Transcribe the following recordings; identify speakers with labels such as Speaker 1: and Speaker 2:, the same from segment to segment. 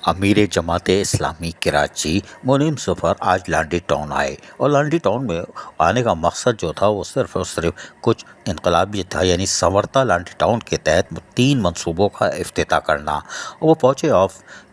Speaker 1: امیر جماعت اسلامی کراچی منیم سفر آج لانڈی ٹاؤن آئے، اور لانڈی ٹاؤن میں آنے کا مقصد جو تھا وہ صرف اور صرف کچھ انقلابی تھا، یعنی سنورتا لانڈی ٹاؤن کے تحت 3 منصوبوں کا افتتاح کرنا۔ اور وہ پہنچے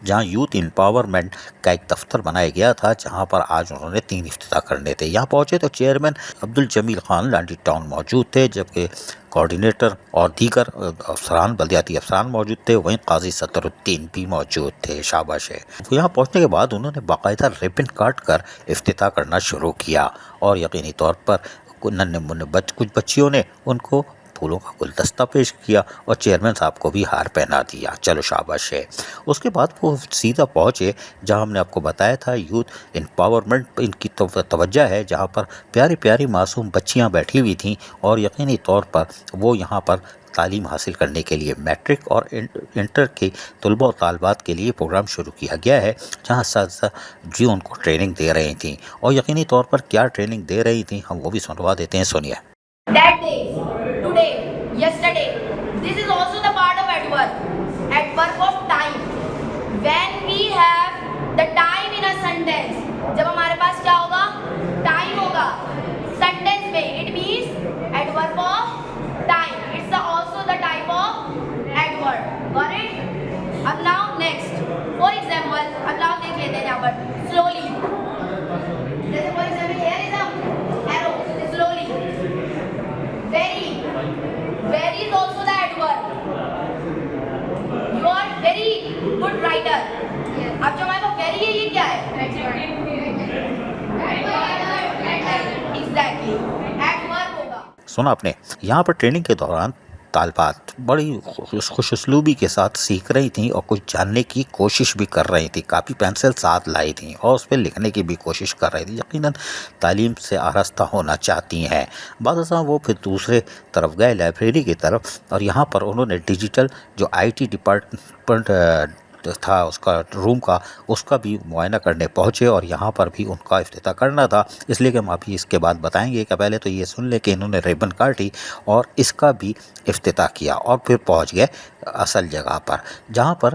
Speaker 1: جہاں یوتھ امپاورمنٹ کا ایک دفتر بنایا گیا تھا، جہاں پر آج انہوں نے 3 افتتاح کرنے تھے۔ یہاں پہنچے تو چیئرمین عبدالجمیل خان لانڈی ٹاؤن موجود تھے، جبکہ کوارڈینیٹر اور دیگر افسران، بلدیاتی افسران موجود تھے، وہیں قاضی صدر الدین بھی موجود تھے۔ شاباش ہے۔ یہاں پہنچنے کے بعد انہوں نے باقاعدہ ریبن کاٹ کر افتتاح کرنا شروع کیا، اور یقینی طور پر ننھے منھے کچھ بچیوں نے ان کو پھولوں کا گلدستہ پیش کیا، اور چیئرمین صاحب کو بھی ہار پہنا دیا۔ چلو شاباش ہے۔ اس کے بعد وہ سیدھا پہنچے جہاں ہم نے آپ کو بتایا تھا یوتھ امپاورمنٹ ان کی توجہ ہے، جہاں پر پیاری پیاری معصوم بچیاں بیٹھی ہوئی تھیں، اور یقینی طور پر وہ یہاں پر تعلیم حاصل کرنے کے لیے میٹرک اور انٹر کے طلباء و طالبات کے لیے پروگرام شروع کیا گیا ہے، جہاں اساتذہ جی ان کو ٹریننگ دے رہی تھیں، اور یقینی طور پر کیا ٹریننگ دے رہی تھیں ہم وہ بھی سنوا دیتے ہیں، سنیے۔
Speaker 2: That day, today, yesterday, this is also the part of adverb of time. When we have the time in a sentence, جب ہمارے پاس کیا ہوگا؟ Time ہوگا sentence میں. It means adverb of time. It's also the type of adverb. Got it? اب now next. For example, اب آپ دیکھ لیتے ہیں یہاں پر slowly. جیسے for example here is a arrow. Slowly. Very. Very is also the adverb. You are very good writer. اب جو ہمارے پاس very ہے یہ کیا ہے؟ Exactly. Adverb ہوگا.
Speaker 1: سنا آپ نے؟ یہاں پر ٹریننگ کے دوران طالبات بڑی خوش اسلوبی کے ساتھ سیکھ رہی تھیں، اور کچھ جاننے کی کوشش بھی کر رہی تھیں، کاپی پینسل ساتھ لائی تھیں، اور اس پہ لکھنے کی بھی کوشش کر رہی تھیں، یقیناً تعلیم سے آراستہ ہونا چاہتی ہیں۔ بعض ازاں وہ پھر دوسرے طرف گئے، لائبریری کی طرف، اور یہاں پر انہوں نے ڈیجیٹل جو آئی ٹی ڈپارٹمنٹ تھا اس کا روم کا، اس کا بھی معائنہ کرنے پہنچے، اور یہاں پر بھی ان کا افتتاح کرنا تھا، اس لیے کہ ہم ابھی اس کے بعد بتائیں گے کہ پہلے تو یہ سن لیں کہ انہوں نے ریبن کاٹی اور اس کا بھی افتتاح کیا، اور پھر پہنچ گئے اصل جگہ پر، جہاں پر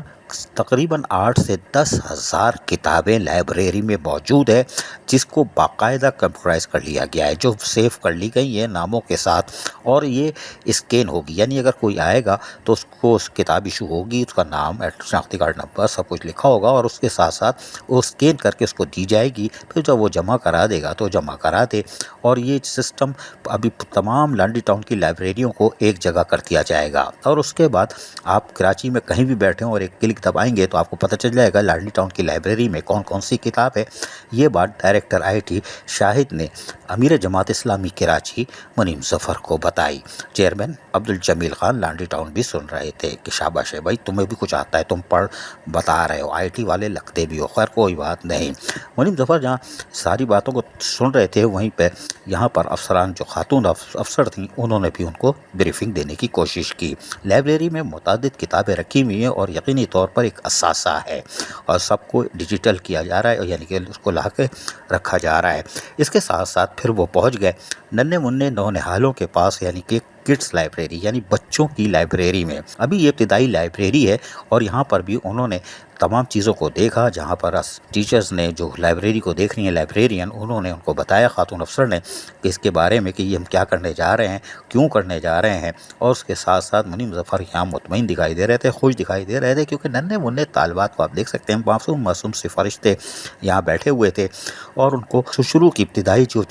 Speaker 1: تقریباً 8 سے 10 ہزار کتابیں لائبریری میں موجود ہے، جس کو باقاعدہ کمپیوٹرائز کر لیا گیا ہے، جو سیو کر لی گئی ہیں ناموں کے ساتھ، اور یہ اسکین ہوگی، یعنی اگر کوئی آئے گا تو اس کو اس کتاب ایشو ہوگی، اس کا نام، شناختی کارڈ نمبر سب کچھ لکھا ہوگا، اور اس کے ساتھ ساتھ وہ اسکین کر کے اس کو دی جائے گی، پھر جب وہ جمع کرا دے گا تو جمع کرا دے، اور یہ سسٹم ابھی تمام لانڈی ٹاؤن کی لائبریریوں کو ایک جگہ کر دیا جائے گا، اور اس کے بعد آپ کراچی میں کہیں بھی بیٹھے ہوں اور ایک کلک دبائیں گے تو آپ کو پتہ چل جائے گا لانڈی ٹاؤن کی لائبریری میں کون کون سی کتاب ہے۔ یہ بات ڈائریکٹر آئی ٹی شاہد نے امیر جماعت اسلامی کراچی منیم ظفر کو بتائی۔ چیئرمین عبدالجمیل خان لانڈی ٹاؤن بھی سن رہے تھے کہ شاباش ہے بھائی، تمہیں بھی کچھ آتا ہے، تم پڑھ بتا رہے ہو، آئی ٹی والے لگتے بھی ہو، خیر کوئی بات نہیں۔ منیم ظفر جہاں ساری باتوں کو سن رہے تھے، وہیں پہ یہاں پر افسران جو خاتون افسر تھیں، انہوں نے بھی ان کو بریفنگ دینے کی کوشش کی۔ لائبریری میں متعدد کتابیں رکھی ہوئی ہیں، اور یقینی طور پر ایک اثاثہ ہے، اور سب کو ڈیجیٹل کیا جا رہا ہے، یعنی کہ اس کو لا کے رکھا جا رہا ہے۔ اس کے ساتھ ساتھ پھر وہ پہنچ گئے ننھے منھے نونہالوں کے پاس، یعنی کہ کڈس لائبریری، یعنی بچوں کی لائبریری میں۔ ابھی یہ ابتدائی لائبریری ہے، اور یہاں پر بھی انہوں نے تمام چیزوں کو دیکھا، جہاں پر ٹیچرز نے جو لائبریری کو دیکھ رہی ہیں، لائبریرین، انہوں نے ان کو بتایا، خاتون افسر نے، کہ اس کے بارے میں کہ یہ ہم کیا کرنے جا رہے ہیں، کیوں کرنے جا رہے ہیں، اور اس کے ساتھ ساتھ منیم ظفر یہاں مطمئن دکھائی دے رہے تھے، خوش دکھائی دے رہے تھے، کیونکہ ننھے منھے طالبات کو آپ دیکھ سکتے ہیں، معصوم معصوم سے فرشتے یہاں بیٹھے ہوئے تھے، اور ان کو شروع کی ابتدائی جو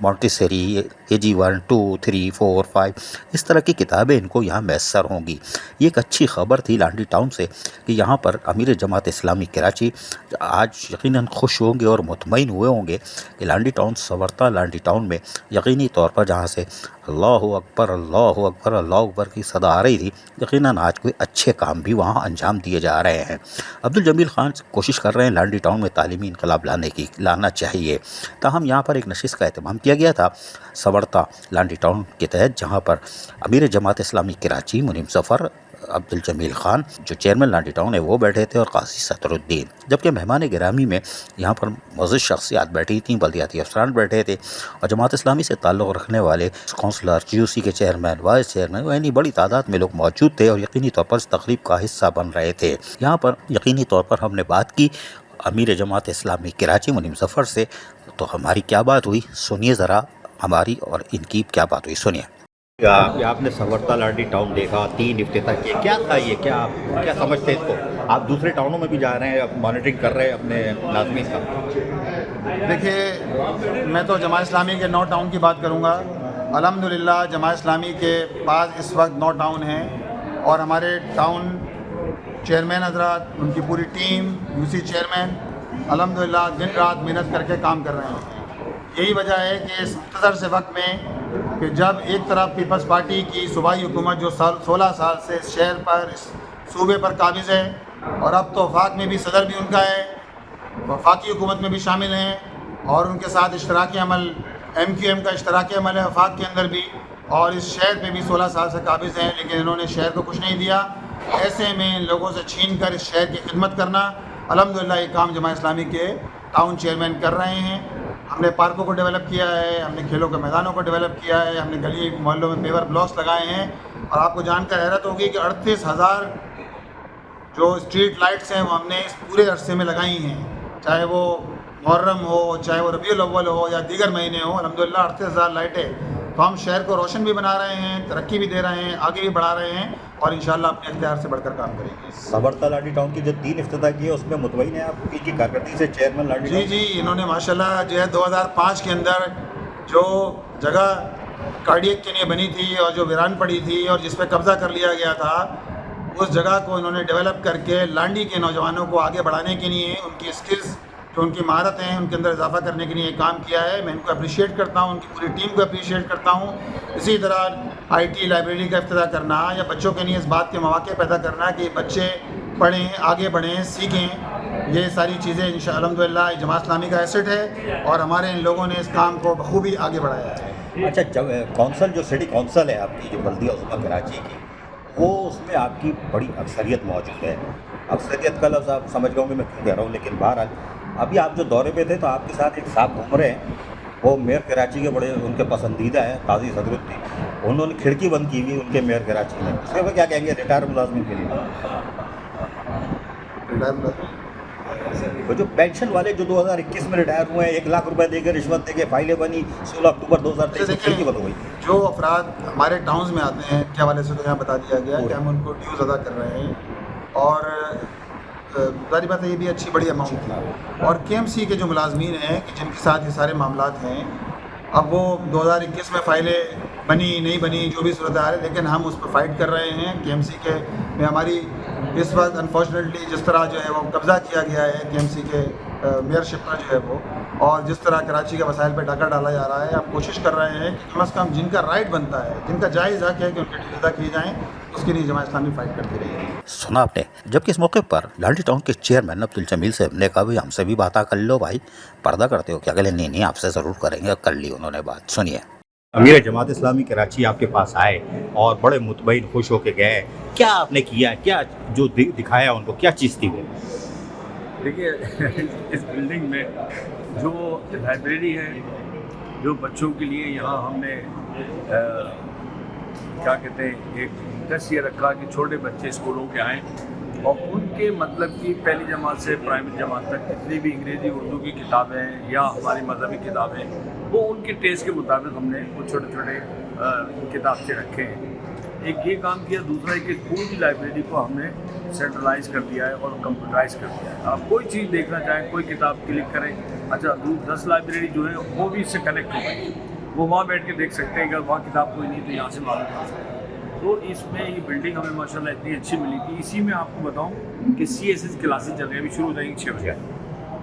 Speaker 1: مونٹیسری KG 1 2 3 4 5 اس طرح کی کتابیں ان کو یہاں میسر ہوں گی۔ یہ ایک اچھی خبر تھی لانڈی ٹاؤن سے کہ یہاں پر امیر جماعت اسلامی کراچی آج یقیناً خوش ہوں گے اور مطمئن ہوئے ہوں گے کہ لانڈی ٹاؤن سنورتا لانڈی ٹاؤن میں یقینی طور پر جہاں سے اللہ اکبر اللہ اکبر اللہ اکبر کی صدا آ رہی تھی، یقیناً آج کوئی اچھے کام بھی وہاں انجام دیے جا رہے ہیں۔ عبدالجمیل خان کوشش کر رہے ہیں لانڈی ٹاؤن میں تعلیمی انقلاب لانا چاہیے، تاہم یہاں پر ایک نشست کا اہتمام کیا گیا تھا سنورتا لانڈی ٹاؤن کے تحت، جہاں پر امیر جماعت اسلامی کراچی منیم ظفر عبدالجمیل خان جو چیئرمین لانڈی ٹاؤن ہے وہ بیٹھے تھے اور قاضی صدر الدین، جبکہ مہمان گرامی میں یہاں پر معزز شخصیات بیٹھی تھیں، بلدیاتی افسران بیٹھے تھے اور جماعت اسلامی سے تعلق رکھنے والے کونسلر، جی او سی کے چیئرمین، وائس چیئرمین، یعنی بڑی تعداد میں لوگ موجود تھے اور یقینی طور پر اس تقریب کا حصہ بن رہے تھے۔ یہاں پر یقینی طور پر ہم نے بات کی امیر جماعت اسلامی کراچی منیم ظفر سے، تو ہماری کیا بات ہوئی سنیے ذرا، ہماری اور ان کی کیا بات ہوئی سنیے۔ آپ نے سورتا لانڈی ٹاؤن دیکھا، 3 افتتاح کیے، کیا تھا یہ، کیا سمجھتے ہیں اس کو؟ آپ دوسرے ٹاؤنوں میں بھی جا رہے ہیں، مانیٹرنگ کر رہے ہیں اپنے ناظمین کا۔
Speaker 3: دیکھیے، میں تو جماعت اسلامی کے 9 ٹاؤن کی بات کروں گا۔ الحمدللہ جماعت اسلامی کے پاس اس وقت 9 ٹاؤن ہیں اور ہمارے ٹاؤن چیئرمین حضرات، ان کی پوری ٹیم، یو سی چیئرمین الحمدللہ دن رات محنت کر کے کام کر رہے ہیں۔ یہی وجہ ہے کہ اس مختصر سے وقت میں کہ جب ایک طرف پیپلز پارٹی کی صوبائی حکومت جو 16 سال سے اس شہر پر، اس صوبے پر قابض ہے، اور اب تو وفاق میں بھی صدر بھی ان کا ہے، وفاقی حکومت میں بھی شامل ہیں، اور ان کے ساتھ اشتراکی عمل ایم کیو ایم کا اشتراکی عمل ہے وفاق کے اندر بھی، اور اس شہر پہ بھی 16 سال سے قابض ہیں، لیکن انہوں نے شہر کو کچھ نہیں دیا۔ ایسے میں ان لوگوں سے چھین کر اس شہر کی خدمت کرنا، الحمدللہ یہ کام جماعت اسلامی کے ٹاؤن چیئرمین کر رہے ہیں۔ ہم نے پارکوں کو ڈیولپ کیا ہے، ہم نے کھیلوں کے میدانوں کو ڈیولپ کیا ہے، ہم نے گلی محلوں میں پیور بلاکس لگائے ہیں، اور آپ کو جان کر حیرت ہوگی کہ 38,000 جو اسٹریٹ لائٹس ہیں وہ ہم نے اس پورے عرصے میں لگائی ہیں، چاہے وہ محرم ہو، چاہے وہ ربیع الاول ہو یا دیگر مہینے ہوں۔ الحمدللہ 38,000 لائٹیں، تو ہم شہر کو روشن بھی بنا رہے ہیں، ترقی بھی دے رہے ہیں، آگے بھی بڑھا رہے ہیں، اور انشاءاللہ اپنے اختیار سے بڑھ کر کام کریں گے۔
Speaker 1: سورتا لانڈی ٹاؤن کی جو 3 افتتاح کیے اس میں مطمئن ہیں آپ کی کارکردگی سے چیئرمین لانڈی ٹاؤن؟
Speaker 3: جی، انہوں نے ماشاءاللہ جو ہے 2005 کے اندر جو جگہ کارڈیک کے لیے بنی تھی اور جو ویران پڑی تھی اور جس پہ قبضہ کر لیا گیا تھا، اس جگہ کو انہوں نے ڈیولپ کر کے لانڈی کے نوجوانوں کو آگے بڑھانے کے لیے، ان کی اسکلز جو ان کی مہارت ہیں ان کے اندر اضافہ کرنے کے لیے کام کیا ہے۔ میں ان کو اپریشیٹ کرتا ہوں، ان کی پوری ٹیم کو اپریشیٹ کرتا ہوں۔ اسی طرح آئی ٹی لائبریری کا افتتاح کرنا یا بچوں کے لیے اس بات کے مواقع پیدا کرنا کہ بچے پڑھیں، آگے بڑھیں، سیکھیں، یہ ساری چیزیں الحمدللہ جماعت اسلامی کا ایسٹ ہے، اور ہمارے ان لوگوں نے اس کام کو بخوبی آگے بڑھایا ہے۔
Speaker 1: اچھا، جب کونسل جو سٹی کونسل ہے آپ کی جو بلدیہ عظمیٰ کراچی کی، وہ اس میں آپ کی بڑی اکثریت موجود ہے۔ اکثریت کا لفظ آپ سمجھ گئے ہوں گے میں کیوں کہہ رہا ہوں، لیکن بہرحال ابھی آپ جو دورے پہ تھے تو آپ کے ساتھ ایک صاحب گھوم رہے ہیں، وہ میئر کراچی کے بڑے ان کے پسندیدہ ہیں، قاضی صدر الدین۔ انہوں نے کھڑکی بند کی ہوئی ان کے میئر کراچی میں، اس کے کیا کہیں گے ریٹائر ملازمین کے لیے؟ وہ جو پینشن والے جو 2021 میں ریٹائر ہوئے ہیں، 1 لاکھ روپے دے کے رشوت دے کے فائلیں بنی، 16 اکتوبر 2023 کھڑکی بند ہو گئی۔
Speaker 3: جو افراد ہمارے ٹاؤنز میں آتے ہیں ان کے حوالے سے تو یہاں بتا دیا گیا کہ ہم ان کو ڈیوز ادا کر رہے ہیں، اور ظاہری بات ہے یہ بھی اچھی بڑی اماؤنٹ تھی۔ اور کے ایم سی کے جو ملازمین ہیں کہ جن کے ساتھ یہ سارے معاملات ہیں، اب وہ 2021 میں فائلیں بنی نہیں بنی جو بھی صورتحال ہے، لیکن ہم اس پہ فائٹ کر رہے ہیں۔ کے ایم سی کے میں ہماری اس وقت انفارچونیٹلی جس طرح جو ہے وہ قبضہ کیا گیا ہے کے ایم سی کے میئرشپ پر جو ہے وہ، اور جس طرح کراچی کے وسائل پہ ڈاکہ ڈالا جا رہا ہے، ہم کوشش کر رہے ہیں کہ کم از کم جن کا رائٹ بنتا ہے، جن کا جائز حق ہے کہ ان کے ڈیوز ادا کیے جائیں، اس کے لیے جماعت اسلامی فائٹ کرتی رہی ہے۔
Speaker 1: سنا آپ نے، جبکہ اس موقع پر لانڈی ٹاؤن کے چیئرمین عبدالجمیل سے ہم نے کہا بھائی ہم سے بھی بات کر لو بھائی، پردہ کرتے ہو کیا؟ کہ نہیں آپ سے ضرور کریں گے، کر لی انہوں نے بات، سنیے۔ امیر جماعت اسلامی کراچی آپ کے پاس آئے اور بڑے مطمئن خوش ہو کے گئے، کیا آپ نے کیا، کیا جو دکھایا ان کو، کیا چیز تھی وہ؟
Speaker 4: دیکھیے، اس بلڈنگ میں جو لائبریری ہے، جو بچوں کے لیے یہاں ہم نے کیا کہتے ہیں ایک ٹیسٹ یہ رکھا کہ چھوٹے بچے اسکولوں کے آئیں اور ان کے مطلب کہ پہلی جماعت سے پرائمری جماعت تک جتنی بھی انگریزی اردو کی کتابیں ہیں یا ہماری مذہبی کتابیں، وہ ان کے ٹیسٹ کے مطابق ہم نے وہ چھوٹے چھوٹے کتابچے رکھے ہیں۔ ایک یہ کام کیا، دوسرا ہے کہ پوری لائبریری کو ہم نے سینٹرلائز کر دیا ہے اور کمپیوٹرائز کر دیا ہے۔ آپ کوئی چیز دیکھنا چاہیں، کوئی کتاب کلک کریں، اچھا 10 لائبریری جو ہے وہ بھی اس سے کنیکٹ ہو گئی، وہ وہاں بیٹھ کے دیکھ سکتے ہیں، اگر وہاں کتاب کوئی نہیں تو یہاں سے معلوم کر سکتے ہیں۔ تو اس میں یہ بلڈنگ ہمیں ماشاءاللہ اتنی اچھی ملی تھی۔ اسی میں آپ کو بتاؤں کہ سی ایس ایس کلاسز چل رہی ہیں، ابھی شروع ہو جائیں گی 6 بجے،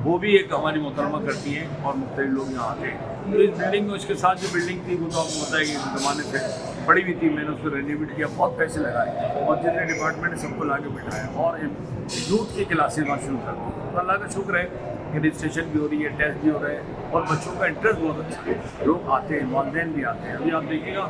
Speaker 4: وہ بھی ایک ہماری محترمہ کرتی ہیں اور مختلف لوگ یہاں آتے ہیں۔ تو اس بلڈنگ میں اس کے ساتھ جو بلڈنگ تھی وہ تو آپ کو پتہ ہے کہ زمانے سے پڑی ہوئی تھی، میں نے اس کو رینویٹ کیا، بہت پیسے لگائے اور جتنے ڈپارٹمنٹ سب کو لا کے بٹھایا اور یوتھ کی کلاسز وہاں شروع کر دی۔ تو اللہ کا شکر ہے کہ رجسٹریشن بھی ہو رہی ہے، ٹیسٹ بھی ہو رہے ہیں اور بچوں کا انٹرسٹ بہت اچھا ہے، لوگ آتے ہیں، والدین بھی آتے ہیں۔ ابھی آپ دیکھیے گا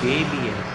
Speaker 5: KBS